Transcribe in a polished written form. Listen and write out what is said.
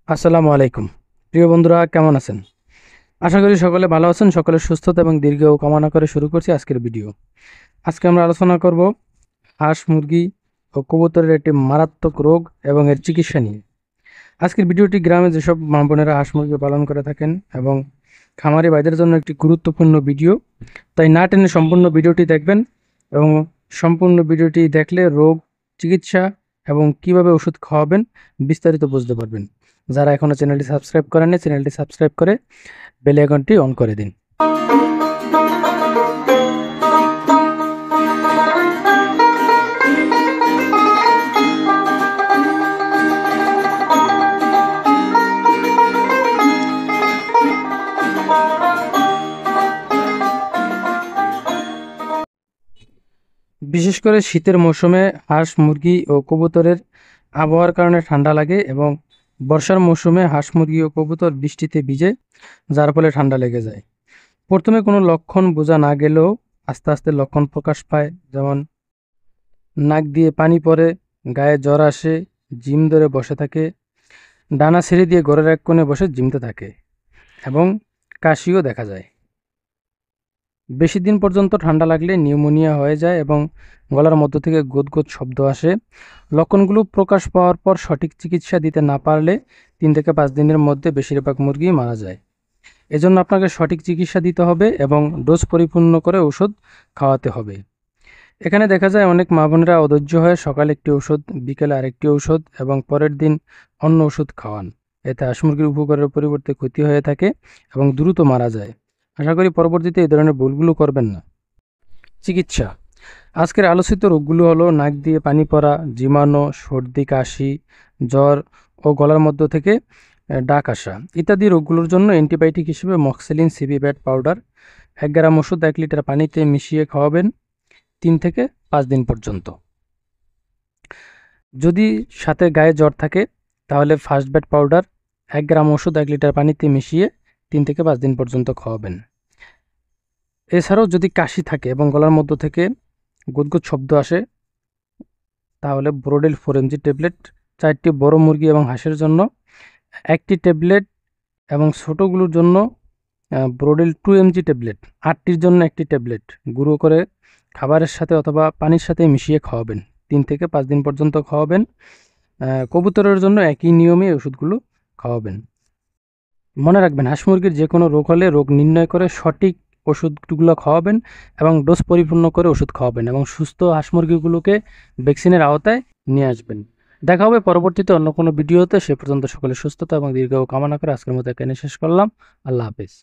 আসসালামু আলাইকুম। প্রিয় বন্ধুরা, কেমন আছেন? আশা করি সকলে ভালো আছেন। সকলের সুস্থতা এবং দীর্ঘ কামনা করে শুরু করছি আজকের ভিডিও। আজকে আমরা আলোচনা করব হাঁস, মুরগি ও কবুতরের একটি মারাত্মক রোগ এবং এর চিকিৎসা নিয়ে। আজকের ভিডিওটি গ্রামে যেসব মা বোনেরা হাঁস মুরগি পালন করে থাকেন এবং খামারি ভাইদের জন্য একটি গুরুত্বপূর্ণ ভিডিও, তাই না টেনে সম্পূর্ণ ভিডিওটি দেখবেন এবং সম্পূর্ণ ভিডিওটি দেখলে রোগ চিকিৎসা এবং কিভাবে ওষুধ খাওয়াবেন বিস্তারিত বুঝতে পারবেন। যারা এখনও চ্যানেলটি সাবস্ক্রাইব করেননি, চ্যানেলটি সাবস্ক্রাইব করে বেল আইকনটি অন করে দিন। বিশেষ করে শীতের মৌসুমে হাঁস, মুরগি ও কবুতরের আবহাওয়ার কারণে ঠান্ডা লাগে এবং বর্ষার মৌসুমে হাঁস, মুরগি ও কবুতর বৃষ্টিতে ভিজে, যার ফলে ঠান্ডা লেগে যায়। প্রথমে কোনো লক্ষণ বোঝা না গেলেও আস্তে আস্তে লক্ষণ প্রকাশ পায়, যেমন নাক দিয়ে পানি পড়ে, গায়ে জ্বর আসে, জিম ধরে বসে থাকে, ডানা ছেড়ে দিয়ে ঘরের এক কোণে বসে জিমতে থাকে এবং কাশিও দেখা যায়। বেশি দিন পর্যন্ত ঠান্ডা লাগলে নিউমোনিয়া হয়ে যায় এবং গলার মধ্য থেকে গুদগুদ শব্দ আসে। লক্ষণগুলো প্রকাশ পাওয়ার পর সঠিক চিকিৎসা দিতে না পারলে 3 থেকে 5 দিনের মধ্যে বেশিরভাগ মুরগি মারা যায়। এজন্য আপনাকে সঠিক চিকিৎসা দিতে হবে এবং ডোজ পরিপূর্ণ করে ওষুধ খাওয়াতে হবে। এখানে দেখা যায় অনেক মা বোনেরা অধৈর্য হয়ে সকালে একটি ওষুধ, বিকেলে আরেকটি ওষুধ এবং পরের দিন অন্য ওষুধ খাওয়ান। এতে হাঁস মুরগির উপকারের পরিবর্তে ক্ষতি হয়ে থাকে এবং দ্রুত মারা যায়। আশা করি পরবর্তীতে এই ধরনের ভুলগুলো করবেন না। চিকিৎসা। আজকের আলোচিত রোগগুলো হলো নাক দিয়ে পানি পড়া, জীবাণু, সর্দি, কাশি, জ্বর ও গলার মধ্য থেকে ডাক আসা ইত্যাদি রোগগুলোর জন্য অ্যান্টিবায়োটিক হিসেবে মক্সিলিন সিবিপ্যাট পাউডার 1 গ্রাম ওষুধ 1 লিটার পানিতে মিশিয়ে খাওয়াবেন 3 থেকে 5 দিন পর্যন্ত। যদি সাথে গায়ে জ্বর থাকে তাহলে ফার্স্ট ব্যাট পাউডার 1 গ্রাম ওষুধ 1 লিটার পানিতে মিশিয়ে 3 থেকে 5 দিন পর্যন্ত খাওয়াবেন। এছাড়াও যদি কাশি থাকে এবং গলার মধ্য থেকে গুদগুদ শব্দ আসে তাহলে ব্রোডেল 4mg ট্যাবলেট 4টি বড় মুরগি এবং হাঁসের জন্য 1টি ট্যাবলেট এবং ছোটোগুলোর জন্য ব্রোডেল 2mg ট্যাবলেট 8টির জন্য 1টি ট্যাবলেট গুঁড়ো করে খাবারের সাথে অথবা পানির সাথে মিশিয়ে খাওয়াবেন। 3 থেকে 5 দিন পর্যন্ত খাওয়াবেন। কবুতরের জন্য একই নিয়মে ওষুধগুলো খাওয়াবেন। মনে রাখবেন, হাঁস মুরগির যে কোনো রোগ হলে রোগ নির্ণয় করে সঠিক ওষুধগুলো খাওয়াবেন এবং ডোজ পরিপূর্ণ করে ওষুধ খাওয়াবেন এবং সুস্থ হাঁস মুরগিগুলোকে ভ্যাকসিনের আওতায় নিয়ে আসবেন। দেখা হবে পরবর্তীতে অন্য কোনো ভিডিওতে। সে পর্যন্ত সকলের সুস্থতা এবং দীর্ঘ কামনা করে আজকের মতো এখানে শেষ করলাম। আল্লাহ হাফেজ।